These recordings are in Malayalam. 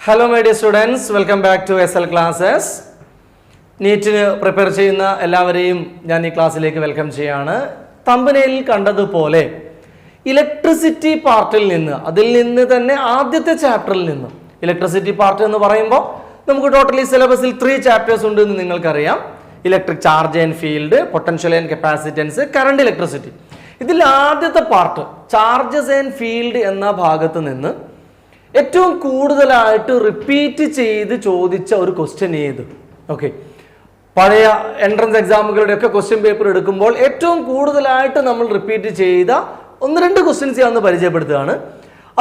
Hello my dear students, welcome back to SL classes. നീറ്റിന് പ്രിപ്പയർ ചെയ്യുന്ന എല്ലാവരെയും ഞാൻ ഈ ക്ലാസ്സിലേക്ക് വെൽക്കം ചെയ്യാണ്. തമ്പനയിൽ കണ്ടതുപോലെ ഇലക്ട്രിസിറ്റി പാർട്ടിൽ നിന്ന്, അതിൽ നിന്ന് തന്നെ ആദ്യത്തെ ചാപ്റ്ററിൽ നിന്ന്, ഇലക്ട്രിസിറ്റി പാർട്ട് എന്ന് പറയുമ്പോൾ നമുക്ക് ടോട്ടലി സിലബസിൽ 3 ചാപ്റ്റേഴ്സ് ഉണ്ട് എന്ന് നിങ്ങൾക്കറിയാം. Electric charge and field, potential and capacitance, current electricity. ഇതിൽ ആദ്യത്തെ പാർട്ട് ചാർജസ് ആൻഡ് ഫീൽഡ് എന്ന ഭാഗത്ത് നിന്ന് ഏറ്റവും കൂടുതലായിട്ട് റിപ്പീറ്റ് ചെയ്ത് ചോദിച്ച ഒരു ക്വസ്റ്റ്യൻ ഏത്? ഓക്കെ, പഴയ എൻട്രൻസ് എക്സാമുകളുടെ ഒക്കെ ക്വസ്റ്റ്യൻ പേപ്പർ എടുക്കുമ്പോൾ ഏറ്റവും കൂടുതലായിട്ട് നമ്മൾ റിപ്പീറ്റ് ചെയ്ത 1-2 ക്വസ്റ്റ്യൻസ് ഞാൻ ഒന്ന് പരിചയപ്പെടുത്തുകയാണ്.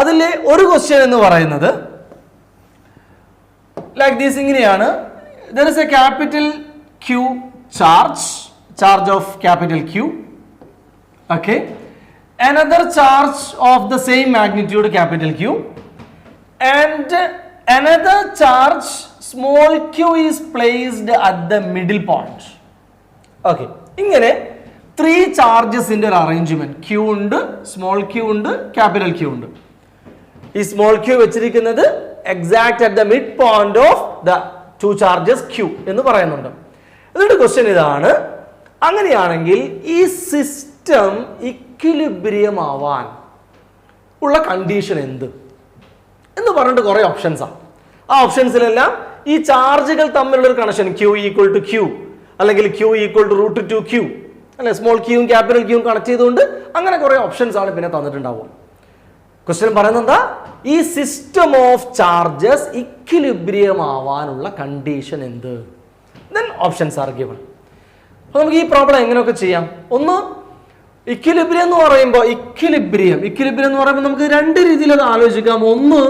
അതിലെ ഒരു ക്വസ്റ്റ്യൻ എന്ന് പറയുന്നത് ലൈക്ക് ദീസ്, ഇങ്ങനെയാണ്. There is A capital Q charge of capital Q. Okay, another charge of the same magnitude capital Q, and another charge small q is placed at the middle point. Okay, ഇങ്ങനെ 3 ചാർജസിന്റെ ഒരു അറേഞ്ച്മെന്റ്, Q ഉണ്ട്, സ്മോൾ Q ഉണ്ട്, ക്യാപിറ്റൽ Q ഉണ്ട്. ഈ സ്മോൾ Q വെച്ചിരിക്കുന്നത് exact at the mid point of the 2 charges Q എന്ന് പറയുന്നുണ്ട്. എന്നിട്ട് ക്വസ്റ്റ്യൻ ഇതാണ്, അങ്ങനെയാണെങ്കിൽ ഈ സിസ്റ്റം ഇക്വിലിബ്രിയം ആവാൻ ഉള്ള കണ്ടീഷൻ എന്ത് എന്ന് പറഞ്ഞിട്ട് കുറെ ഓപ്ഷൻസാണ്. ആ ഓപ്ഷൻസിലെല്ലാം ഈ ചാർജുകൾ തമ്മിലുള്ള ഒരു connection, Q equal to Q അല്ലെങ്കിൽ Q ഈക്വൽ ടു √2Q അല്ലെ, സ്മോൾ Qയും ക്യാപിറ്റൽ Qയും കണക്ട് ചെയ്തുകൊണ്ട് അങ്ങനെ കുറെ ഓപ്ഷൻസ് ആണ് പിന്നെ തന്നിട്ടുണ്ടാവുക. ക്വസ്റ്റ്യൻ പറയുന്നത് എന്താ? ഈ സിസ്റ്റം ഓഫ് ചാർജസ് ഇക്വിലിബ്രിയം ആവാനുള്ള കണ്ടീഷൻ എന്ത്? Then options are given. അപ്പൊ നമുക്ക് ഈ പ്രോബ്ലം എങ്ങനെയൊക്കെ ചെയ്യാം? ഒന്ന്, ഇക്വിലിബ്രിയം എന്ന് പറയുമ്പോൾ ഇക്വിലിബ്രിയം എന്ന് പറയുമ്പോൾ നമുക്ക് 2 രീതിയിൽ അത് ആലോചിക്കാം. ഒന്ന്,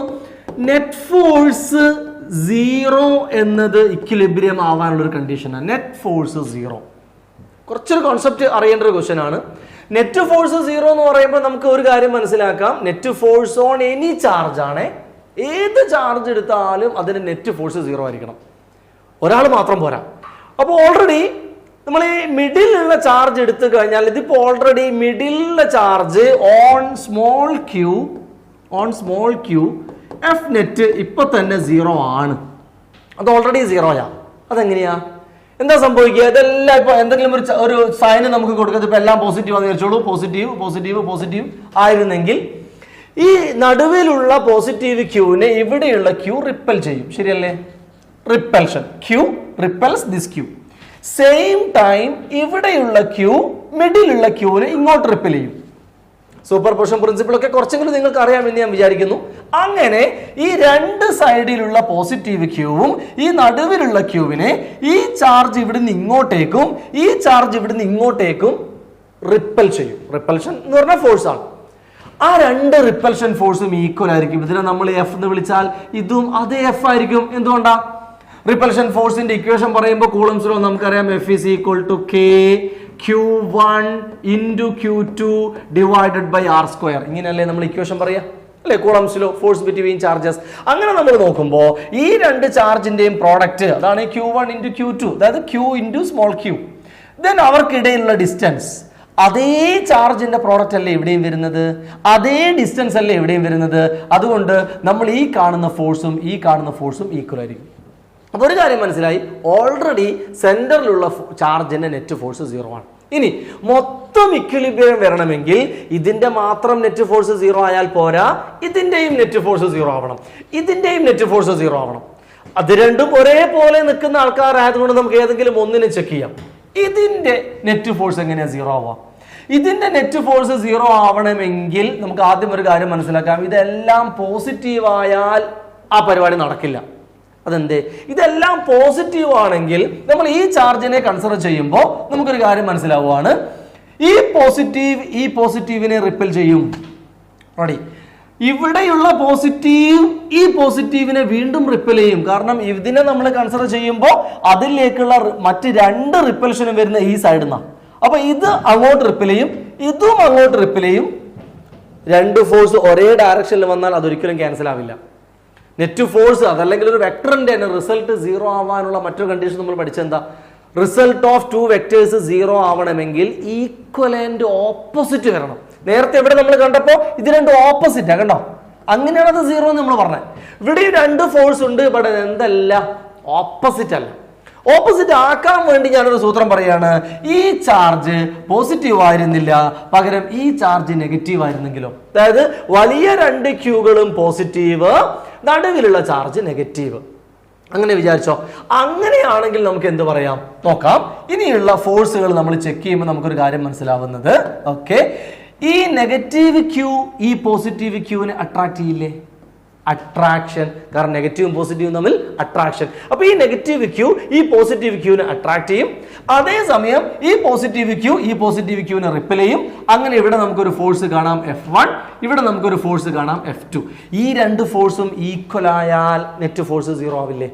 നെറ്റ് ഫോഴ്സ് 0 എന്നത് ഇക്വിലിബ്രിയം ആവാനുള്ള ഒരു കണ്ടീഷനാണ്. നെറ്റ് ഫോഴ്സ് 0 കുറച്ചൊരു കോൺസെപ്റ്റ് അറിയേണ്ട ഒരു ക്വസ്റ്റ്യൻ ആണ്. നെറ്റ് ഫോഴ്സ് 0 എന്ന് പറയുമ്പോൾ നമുക്ക് ഒരു കാര്യം മനസ്സിലാക്കാം, net force on any charge ആണ്. ഏത് ചാർജ് എടുത്താലും അതിന് നെറ്റ് ഫോഴ്സ് 0 ആയിരിക്കണം, ഒരാൾ മാത്രം പോരാ. അപ്പോൾ ഓൾറെഡി നമ്മൾ ഈ മിഡിലുള്ള ചാർജ് എടുത്തു കഴിഞ്ഞാൽ ഇതിപ്പോ ഓൾറെഡി മിഡിലുള്ള charge on small q F net ഇപ്പൊ തന്നെ 0 ആണ്. അത് ഓൾറെഡി 0യാ. അതെങ്ങനെയാ? എന്താ സംഭവിക്കുക? ഇതെല്ലാം ഇപ്പൊ എന്തെങ്കിലും ഒരു സൈന് നമുക്ക് കൊടുക്കുന്നത്, ഇപ്പൊ എല്ലാം പോസിറ്റീവ് ആണെന്ന് വിചാരിച്ചോളൂ. പോസിറ്റീവ് ആയിരുന്നെങ്കിൽ ഈ നടുവിലുള്ള പോസിറ്റീവ് ക്യൂവിനെ ഇവിടെയുള്ള ക്യൂ റിപ്പൽ ചെയ്യും, ശരിയല്ലേ? Repulsion, Q repels this Q. Same time ഇവിടെയുള്ള ക്യൂ മിഡിലുള്ള ക്യൂവിനെ ഇങ്ങോട്ട് റിപ്പൽ ചെയ്യും. സൂപ്പർ പൊസിഷൻ പ്രിൻസിപ്പിൾ ഒക്കെ കുറച്ചെങ്കിലും നിങ്ങൾക്ക് അറിയാമെന്ന് ഞാൻ വിചാരിക്കുന്നു. അങ്ങനെ ഈ 2 സൈഡിലുള്ള പോസിറ്റീവ് ക്യൂവും ഈ നടുവിലുള്ള ക്യൂവിനെ ഈ ചാർജ് ഇവിടുന്ന് ഇങ്ങോട്ടേക്കും ഈ ചാർജ് ഇവിടുന്ന് ഇങ്ങോട്ടേക്കും റിപ്പൽ ചെയ്യും. റിപ്പൽഷൻ എന്ന് പറഞ്ഞാൽ ഫോഴ്സ് ആണ്. ആ 2 റിപ്പൽഷൻ ഫോഴ്സും ഈക്വൽ ആയിരിക്കും. ഇതിനെ നമ്മൾ എഫ് എന്ന് വിളിച്ചാൽ ഇതും അതേ എഫ് ആയിരിക്കും. എന്തുകൊണ്ടാ? റിപ്പൽഷൻ ഫോഴ്സിന്റെ ഇക്വേഷൻ പറയുമ്പോൾ കൂളംസ് ലോ നമുക്കറിയാം, F is equal to K Q1 into Q2 divided by R². ഇങ്ങനെയല്ലേ നമ്മൾ ഇക്വേഷൻ പറയാ, അല്ലെ? Coulomb's law, force between charges. അങ്ങനെ നമ്മൾ നോക്കുമ്പോൾ ഈ 2 ചാർജിന്റെയും പ്രോഡക്റ്റ് അതാണ് Q1 into Q2, അതായത് Q into small Q. Then അവർക്കിടയിലുള്ള ഡിസ്റ്റൻസ്, അതേ ചാർജിന്റെ പ്രോഡക്റ്റ് അല്ലേ ഇവിടെയും വരുന്നത്, അതേ ഡിസ്റ്റൻസ് അല്ലേ ഇവിടെയും വരുന്നത്. അതുകൊണ്ട് നമ്മൾ ഈ കാണുന്ന ഫോഴ്സും ഈ കാണുന്ന ഫോഴ്സും ഈക്വൽ ആയിരിക്കും. അപ്പൊ ഒരു കാര്യം മനസ്സിലായി, ഓൾറെഡി സെന്ററിലുള്ള ചാർജിന്റെ നെറ്റ് ഫോഴ്സ് 0 ആണ്. ഇനി മൊത്തം ഇക്വിലിബ്രിയം വരണമെങ്കിൽ ഇതിന്റെ മാത്രം നെറ്റ് ഫോഴ്സ് 0 ആയാൽ പോരാ, ഇതിന്റെയും നെറ്റ് ഫോഴ്സ് 0 ആവണം, ഇതിന്റെയും നെറ്റ് ഫോഴ്സ് 0 ആവണം. അത് രണ്ടും ഒരേപോലെ നിൽക്കുന്ന ആൾക്കാരായതുകൊണ്ട് നമുക്ക് ഏതെങ്കിലും ഒന്നിനെ ചെക്ക് ചെയ്യാം. ഇതിന്റെ നെറ്റ് ഫോഴ്സ് എങ്ങനെയാ 0 ആവുക? ഇതിന്റെ നെറ്റ് ഫോഴ്സ് 0 ആവണമെങ്കിൽ നമുക്ക് ആദ്യം ഒരു കാര്യം മനസ്സിലാക്കാം, ഇതെല്ലാം പോസിറ്റീവ് ആയാൽ ആ പരിപാടി നടക്കില്ല. അതെന്തേ? ഇതെല്ലാം പോസിറ്റീവ് ആണെങ്കിൽ നമ്മൾ ഈ ചാർജിനെ കൺസിഡർ ചെയ്യുമ്പോൾ നമുക്കൊരു കാര്യം മനസ്സിലാവുകയാണ്, ഈ പോസിറ്റീവിനെ റിപ്പൽ ചെയ്യും. റെഡി? ഇവിടെയുള്ള പോസിറ്റീവ് ഈ പോസിറ്റീവിനെ വീണ്ടും റിപ്പൽ ചെയ്യും. കാരണം ഇതിനെ നമ്മൾ കൺസിഡർ ചെയ്യുമ്പോൾ അതിലേക്കുള്ള മറ്റ് 2 റിപ്പൽഷനും വരുന്ന ഈ സൈഡിൽ നിന്നാണ്. അപ്പൊ ഇത് അങ്ങോട്ട് റിപ്പൽ ചെയ്യും, ഇതും അങ്ങോട്ട് റിപ്പൽ ചെയ്യും. 2 ഫോഴ്സ് ഒരേ ഡയറക്ഷനിൽ വന്നാൽ അതൊരിക്കലും ക്യാൻസൽ ആവില്ല. നെറ്റ് ഫോഴ്സ് അതല്ലെങ്കിൽ ഒരു വെക്ടറിന്റെ റിസൾട്ട് 0 ആവാനുള്ള മറ്റൊരു കണ്ടീഷൻ നമ്മൾ പഠിച്ചെന്താ? റിസൾട്ട് ഓഫ് 2 വെക്ടേഴ്സ് 0 ആവണമെങ്കിൽ ഈക്വലന്റ് ഓപ്പോസിറ്റ് വരണം. നേരത്തെ ഇവിടെ നമ്മൾ കണ്ടപ്പോൾ ഇത് 2 ഓപ്പോസിറ്റാ, കണ്ടോ? അങ്ങനെയാണ് അത് 0 എന്ന് നമ്മൾ പറഞ്ഞത്. ഇവിടെ രണ്ട് ഫോഴ്സ് ഉണ്ട്, ബട്ട് എന്തല്ല, ഓപ്പോസിറ്റ് അല്ല. ഓപ്പോസിറ്റ് ആക്കാൻ വേണ്ടി ഞാനൊരു സൂത്രം പറയാണ്. ഈ ചാർജ് പോസിറ്റീവ് ആയിരുന്നില്ല, പകരം ഈ ചാർജ് നെഗറ്റീവ് ആയിരുന്നെങ്കിലോ, അതായത് വലിയ രണ്ട് ക്യൂകളും പോസിറ്റീവ്, നടുവിലുള്ള ചാർജ് നെഗറ്റീവ്, അങ്ങനെ വിചാരിച്ചോ. അങ്ങനെയാണെങ്കിൽ നമുക്ക് എന്ത് പറയാം നോക്കാം. ഇനിയുള്ള ഫോഴ്സുകൾ നമ്മൾ ചെക്ക് ചെയ്യുമ്പോൾ നമുക്കൊരു കാര്യം മനസ്സിലാവുന്നത്, ഓക്കെ, ഈ നെഗറ്റീവ് ക്യൂ ഈ പോസിറ്റീവ് ക്യൂവിനെ അട്രാക്ട് ചെയ്യില്ലേ? അട്രാക്ഷൻ, കാരണം നെഗറ്റീവും പോസിറ്റീവും തമ്മിൽ അട്രാക്ഷൻ. അപ്പൊ ഈ നെഗറ്റീവ് ക്യൂ ഈ പോസിറ്റീവ് ക്യൂവിനെ അട്രാക്ട് ചെയ്യും, അതേസമയം ഈ പോസിറ്റീവ് ക്യൂവിനെ റിപ്പൽ ചെയ്യും. അങ്ങനെ ഇവിടെ നമുക്കൊരു ഫോഴ്സ് കാണാം F1, ഇവിടെ നമുക്കൊരു ഫോഴ്സ് കാണാം F2. ഈ രണ്ട് ഫോഴ്സും ഈക്വൽ ആയാൽ നെറ്റ് ഫോഴ്സ് 0 ആവില്ലേ?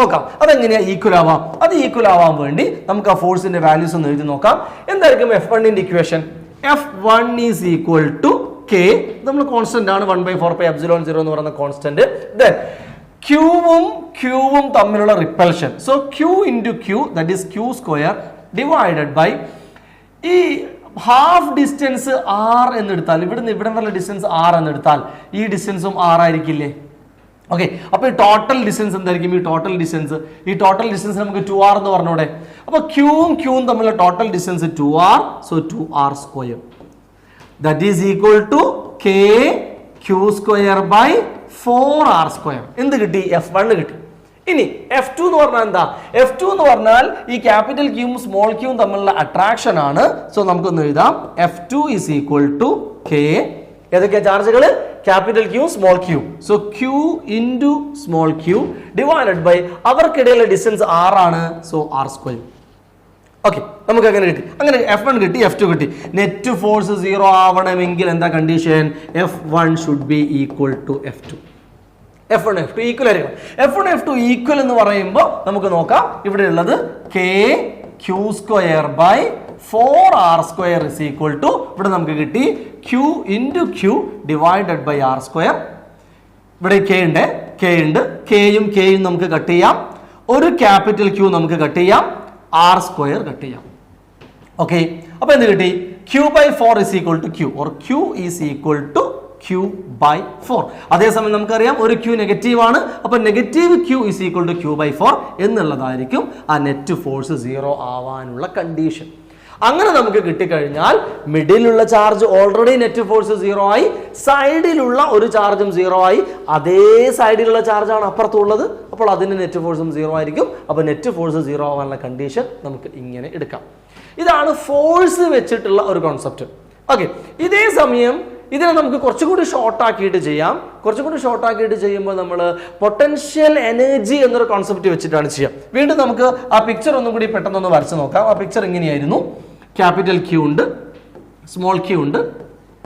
നോക്കാം അതെങ്ങനെയാ ഈക്വൽ ആവാം. അത് ഈക്വൽ ആവാൻ വേണ്ടി നമുക്ക് ആ ഫോഴ്സിന്റെ വാല്യൂസ് ഒന്ന് എഴുതി നോക്കാം. എന്തായിരിക്കും F1ന്റെ equation? F1 is equal to K, നമ്മൾ കോൺസ്റ്റന്റ് ആണ്, 1/4πε0 എന്ന് പറയുന്ന കോൺസ്റ്റന്റ്. ദെൻ ക്യൂവും തമ്മിലുള്ള repulsion, so Q into Q, that is Q square divided by ഈ ഹാഫ് ഡിസ്റ്റൻസ് R എന്നെടുത്താൽ, ഇവിടുന്ന് ഇവിടെ വരെ ഡിസ്റ്റൻസ് R എന്നെടുത്താൽ ഈ ഡിസ്റ്റൻസും R ആയിരിക്കില്ലേ? ഓക്കെ, അപ്പൊ ഈ ടോട്ടൽ ഡിസ്റ്റൻസ് എന്തായിരിക്കും? ഈ ടോട്ടൽ ഡിസ്റ്റൻസ് നമുക്ക് 2R എന്ന് പറഞ്ഞൂടെ? അപ്പൊ ക്യൂവും തമ്മിലുള്ള total distance 2R, so 2R square, that is equal to K Q square by 4R square. എന്ത് കിട്ടി? F1 കിട്ടി. ഇനി F2 എന്ന് പറഞ്ഞാൽ എന്താ? F2 എന്ന് പറഞ്ഞാൽ ഈ ക്യാപിറ്റൽ ക്യൂവും സ്മോൾ ക്യൂവും തമ്മിലുള്ള അട്രാക്ഷൻ ആണ്. സോ നമുക്കൊന്ന് എഴുതാം, F2 is equal to K, ഏതൊക്കെയാ ചാർജുകൾ? Capital Q small q, so Q into small q divided by അവർക്കിടയിലെ ഡിസ്റ്റൻസ് R ആണ്, സോ R സ്ക്വയർ. ഓക്കെ, നമുക്ക് അങ്ങനെ കിട്ടി. അങ്ങനെ F1 കിട്ടി, F2 കിട്ടി. നെറ്റ് ഫോഴ്സ് 0 ആവണമെങ്കിൽ എന്താ condition? F1 should be equal to F2. F1 F2 equal ആയിരിക്കണം. F1 F2 ഈക്വൽ എന്ന് പറയുമ്പോൾ നമുക്ക് നോക്കാം, ഇവിടെ ഉള്ളത് K Q square by 4R square is equal to, ഇവിടെ നമുക്ക് കിട്ടി Q into Q divided by R square. ഇവിടെ K ഉണ്ട്, Kയും നമുക്ക് കട്ട് ചെയ്യാം, ഒരു ക്യാപിറ്റൽ Q നമുക്ക് കട്ട് ചെയ്യാം, R സ്ക്വയർ കട്ട് ചെയ്യാം. ഓക്കെ, അപ്പൊ എന്ത് കിട്ടി? Q by 4 is equal to Q, or Q is equal to Q by 4. അതേസമയം നമുക്കറിയാം ഒരു Q നെഗറ്റീവ് ആണ്, അപ്പൊ negative Q is equal to Q by 4 എന്നുള്ളതായിരിക്കും ആ നെറ്റ് ഫോഴ്സ് 0 ആവാനുള്ള കണ്ടീഷൻ. അങ്ങനെ നമുക്ക് കിട്ടിക്കഴിഞ്ഞാൽ മിഡിലുള്ള ചാർജ് ഓൾറെഡി നെറ്റ് ഫോഴ്സ് 0 ആയി, സൈഡിലുള്ള ഒരു ചാർജും 0 ആയി, അതേ സൈഡിലുള്ള ചാർജാണ് അപ്പുറത്തുള്ളത്, അപ്പോൾ അതിന്റെ നെറ്റ് ഫോഴ്സും 0 ആയിരിക്കും. അപ്പോൾ നെറ്റ് ഫോഴ്സ് 0 ആവാനുള്ള കണ്ടീഷൻ നമുക്ക് ഇങ്ങനെ എടുക്കാം. ഇതാണ് ഫോഴ്സ് വെച്ചിട്ടുള്ള ഒരു കോൺസെപ്റ്റ്. ഓക്കെ, ഇതേ സമയം ഇതിനെ നമുക്ക് കുറച്ചുകൂടി ഷോർട്ട് ആക്കിയിട്ട് ചെയ്യാം. ചെയ്യുമ്പോൾ നമ്മൾ പൊട്ടൻഷ്യൽ എനർജി എന്നൊരു കോൺസെപ്റ്റ് വെച്ചിട്ടാണ് ചെയ്യാം. വീണ്ടും നമുക്ക് ആ പിക്ചർ ഒന്നും കൂടി പെട്ടെന്നൊന്ന് വരച്ച് നോക്കാം. ആ പിക്ചർ ഇങ്ങനെയായിരുന്നു. ക്യാപിറ്റൽ ക്യൂ ഉണ്ട്, സ്മോൾ ക്യൂ ഉണ്ട്,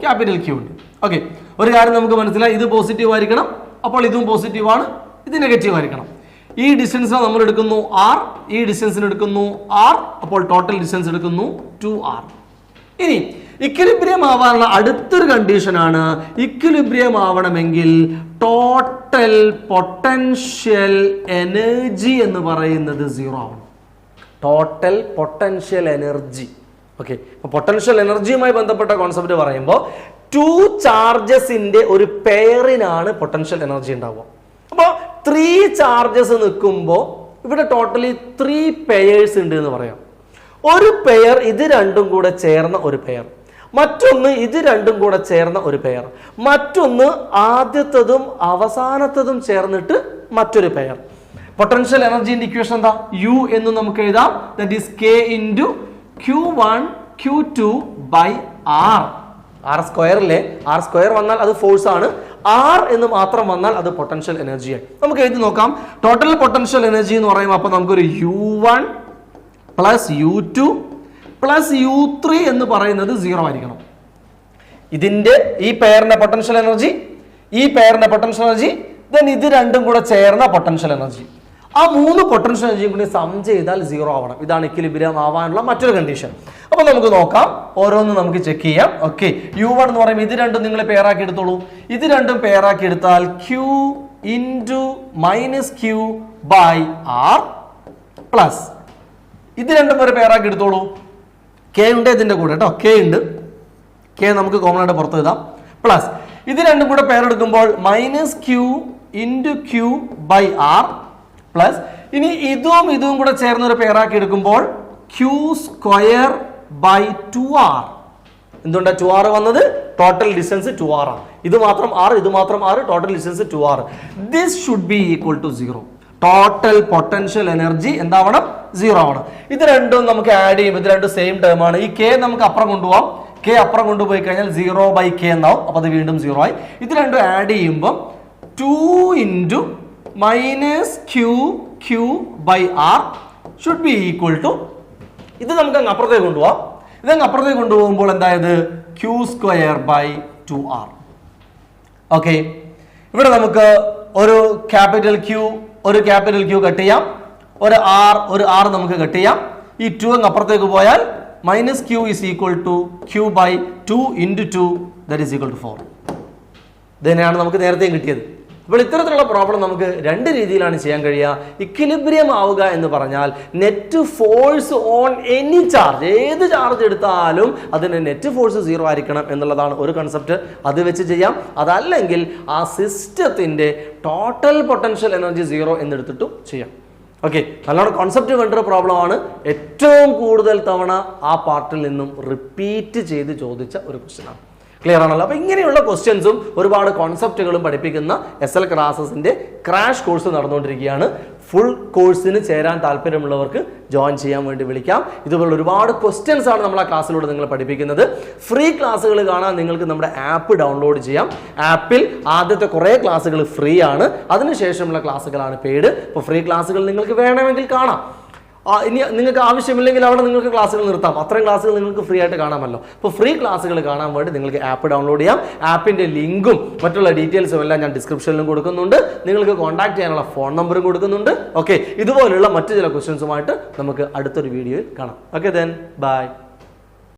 ക്യാപിറ്റൽ ക്യൂ ഉണ്ട്. ഓക്കെ, ഒരു കാര്യം നമുക്ക് മനസ്സിലായി, ഇത് പോസിറ്റീവ് ആയിരിക്കണം, അപ്പോൾ ഇതും പോസിറ്റീവ് ആണ്, ഇത് നെഗറ്റീവ് ആയിരിക്കണം. ഈ ഡിസ്റ്റൻസിനെ നമ്മൾ എടുക്കുന്നു R, ഈ ഡിസ്റ്റൻസിന് എടുക്കുന്നു R, അപ്പോൾ ടോട്ടൽ ഡിസ്റ്റൻസ് എടുക്കുന്നു 2R. ഇനി ഇക്വിലിബ്രിയം ആവാനുള്ള അടുത്തൊരു കണ്ടീഷനാണ്, ഇക്വിലിബ്രിയം ആവണമെങ്കിൽ ടോട്ടൽ പൊട്ടൻഷ്യൽ എനർജി എന്ന് പറയുന്നത് 0 ആവണം. Total potential energy. Okay, potential എനർജിയുമായി ബന്ധപ്പെട്ട കോൺസെപ്റ്റ് പറയുമ്പോൾ 2 ചാർജസിന്റെ ഒരു പെയറിനാണ് പൊട്ടൻഷ്യൽ എനർജി ഉണ്ടാവുക. അപ്പോൾ 3 ചാർജസ് നിൽക്കുമ്പോൾ ഇവിടെ ടോട്ടലി 3 പെയേഴ്സ് ഉണ്ട് എന്ന് പറയാം. ഒരു പെയർ ഇത് രണ്ടും കൂടെ ചേർന്ന ഒരു പെയർ, മറ്റൊന്ന് ഇത് രണ്ടും കൂടെ ചേർന്ന ഒരു പെയർ, മറ്റൊന്ന് ആദ്യത്തതും അവസാനത്തതും ചേർന്നിട്ട് മറ്റൊരു പെയർ. പൊട്ടൻഷ്യൽ എനർജിന്റെ ഇക്വേഷൻ എന്താ? U എന്ന് നമുക്ക് എഴുതാം, that is K into Q1 Q2 by R. R സ്ക്വയറിലെ R സ്ക്വയർ വന്നാൽ അത് ഫോഴ്സ് ആണ്, R എന്ന് മാത്രം വന്നാൽ അത് പൊട്ടൻഷ്യൽ എനർജിയാണ്. നമുക്ക് എഴുതി നോക്കാം. ടോട്ടൽ പൊട്ടൻഷ്യൽ എനർജി എന്ന് പറയുമ്പോൾ അപ്പോൾ നമുക്കൊരു U1 plus U2 plus U3 എന്ന് പറയുന്നത് 0 ആയിരിക്കണം. ഇതിന്റെ ഈ പെയറിന്റെ പൊട്ടൻഷ്യൽ എനർജി, ഈ പെയറിന്റെ പൊട്ടൻഷ്യൽ എനർജി, ദെൻ ഇത് രണ്ടും കൂടെ ചേർന്ന പൊട്ടൻഷ്യൽ എനർജി, ആ 3 പൊട്ടൻഷ്യൽ എനർജിയും കൂടി സം ചെയ്താൽ 0 ആവണം. ഇതാണ് ഇക്വിലിബ്രിയം ആവാനുള്ള മറ്റൊരു കണ്ടീഷൻ. അപ്പൊ നമുക്ക് നോക്കാം, ഓരോന്നും നമുക്ക് ചെക്ക് ചെയ്യാം. ഓക്കെ, U1 എന്ന് പറയുമ്പോൾ ഇത് രണ്ടും നിങ്ങൾ പെയറാക്കി എടുത്തോളൂ. ഇത് രണ്ടും പെയറാക്കി എടുത്താൽ Q into minus Q by R plus ഇത് രണ്ടും ഒരു പെയറാക്കി എടുത്തോളൂ. K ഉണ്ട് ഇതിന്റെ കൂടെ കേട്ടോ, K ഉണ്ട്, K നമുക്ക് കോമൺ ആയിട്ട് പുറത്ത് എഴുതാം, പ്ലസ് ഇത് രണ്ടും കൂടെ പേരെടുക്കുമ്പോൾ -q × q by r plus ഇനി ഇതും കൂടെ ചേർന്ന് ഒരു പേരാക്കി എടുക്കുമ്പോൾ q² by 2r. എന്തുകൊണ്ടാ 2r വന്നത്? ടോട്ടൽ ഡിസ്റ്റൻസ് 2r ആണ്. ഇത് മാത്രം r, total distance 2r. This should be equal to 0. Total potential energy എന്താവണം? 0 ആണ്. ഇത് രണ്ടും നമുക്ക് ആഡ് ചെയ്യും. ഇത് രണ്ടും സെയിം ടേം ആണ്. ഈ k നമുക്ക് അപ്പുറം കൊണ്ടുപോകാം. k അപ്പുറം കൊണ്ടുപോയി കഴിഞ്ഞാൽ 0/k എന്നാവും. അപ്പൊ അത് വീണ്ടും 0 ആയി. ഇത് രണ്ടും ആഡ് ചെയ്യുമ്പോൾ 2 × -q by r should be equal to, ഇത് നമുക്ക് അങ്ങ് അപ്പുറത്തേക്ക് കൊണ്ടുപോകാം. ഇതങ്ങ് അപ്പുറത്തേക്ക് കൊണ്ടുപോകുമ്പോൾ എന്തായത്? q² by 2r. ഓക്കെ, ഇവിടെ നമുക്ക് ഒരു ക്യാപിറ്റൽ Q കട്ട് ചെയ്യാം, ഒരു R നമുക്ക് കട്ട് ചെയ്യാം. ഈ 2 അങ്ങ് അപ്പുറത്തേക്ക് പോയാൽ -q is equal to q by 2 × 2, that is equal to 4. ഇതിനെയാണ് നമുക്ക് നേരത്തെ കിട്ടിയത്. അപ്പോൾ ഇത്തരത്തിലുള്ള പ്രോബ്ലം നമുക്ക് രണ്ട് രീതിയിലാണ് ചെയ്യാൻ കഴിയുക. ഇക്വിലിബ്രിയം ആവുക എന്ന് പറഞ്ഞാൽ net force on any charge, ഏത് ചാർജ് എടുത്താലും അതിന് നെറ്റ് ഫോഴ്സ് 0 ആയിരിക്കണം എന്നുള്ളതാണ് ഒരു കൺസെപ്റ്റ്. അത് വെച്ച് ചെയ്യാം. അതല്ലെങ്കിൽ ആ സിസ്റ്റത്തിന്റെ ടോട്ടൽ പൊട്ടൻഷ്യൽ എനർജി 0 എന്നെടുത്തിട്ടും ചെയ്യാം. ഓക്കെ, നല്ലോണം കോൺസെപ്റ്റ് വേണ്ടൊരു പ്രോബ്ലം ആണ്. ഏറ്റവും കൂടുതൽ തവണ ആ പാർട്ടിൽ നിന്നും റിപ്പീറ്റ് ചെയ്ത് ചോദിച്ച ഒരു ക്വസ്റ്റ്യൻ ആണ്. ക്ലിയർ ആണല്ലോ? അപ്പൊ ഇങ്ങനെയുള്ള ക്വസ്റ്റ്യൻസും ഒരുപാട് കോൺസെപ്റ്റുകളും പഠിപ്പിക്കുന്ന SL ക്ലാസസിന്റെ ക്രാഷ് കോഴ്സ് നടന്നുകൊണ്ടിരിക്കുകയാണ്. ഫുൾ കോഴ്സിന് ചേരാൻ താല്പര്യമുള്ളവർക്ക് ജോയിൻ ചെയ്യാൻ വേണ്ടി വിളിക്കാം. ഇതുപോലെ ഒരുപാട് ക്വസ്റ്റ്യൻസ് ആണ് നമ്മൾ ആ ക്ലാസ്സിലൂടെ നിങ്ങൾ പഠിപ്പിക്കുന്നത്. ഫ്രീ ക്ലാസ്സുകൾ കാണാൻ നിങ്ങൾക്ക് നമ്മുടെ ആപ്പ് ഡൗൺലോഡ് ചെയ്യാം. ആപ്പിൽ ആദ്യത്തെ കുറേ ക്ലാസ്സുകൾ ഫ്രീ ആണ്, അതിനുശേഷമുള്ള ക്ലാസ്സുകളാണ് പെയ്ഡ്. ഇപ്പോൾ ഫ്രീ ക്ലാസ്സുകൾ നിങ്ങൾക്ക് വേണമെങ്കിൽ കാണാം. ഇനി നിങ്ങൾക്ക് ആവശ്യമില്ലെങ്കിൽ അവിടെ നിങ്ങൾക്ക് ക്ലാസ്സുകൾ നിർത്താം. അത്രയും ക്ലാസ്സുകൾ നിങ്ങൾക്ക് ഫ്രീ ആയിട്ട് കാണാമല്ലോ. അപ്പോൾ ഫ്രീ ക്ലാസ്സുകൾ കാണാൻ വേണ്ടി നിങ്ങൾക്ക് ആപ്പ് ഡൗൺലോഡ് ചെയ്യാം. ആപ്പിന്റെ ലിങ്കും മറ്റുള്ള ഡീറ്റെയിൽസും എല്ലാം ഞാൻ ഡിസ്ക്രിപ്ഷനിലും കൊടുക്കുന്നുണ്ട്. നിങ്ങൾക്ക് കോൺടാക്ട് ചെയ്യാനുള്ള ഫോൺ നമ്പറും കൊടുക്കുന്നുണ്ട്. ഓക്കെ, ഇതുപോലുള്ള മറ്റു ചില ക്വസ്റ്റ്യൻസുമായിട്ട് നമുക്ക് അടുത്തൊരു വീഡിയോയിൽ കാണാം. Okay, then bye.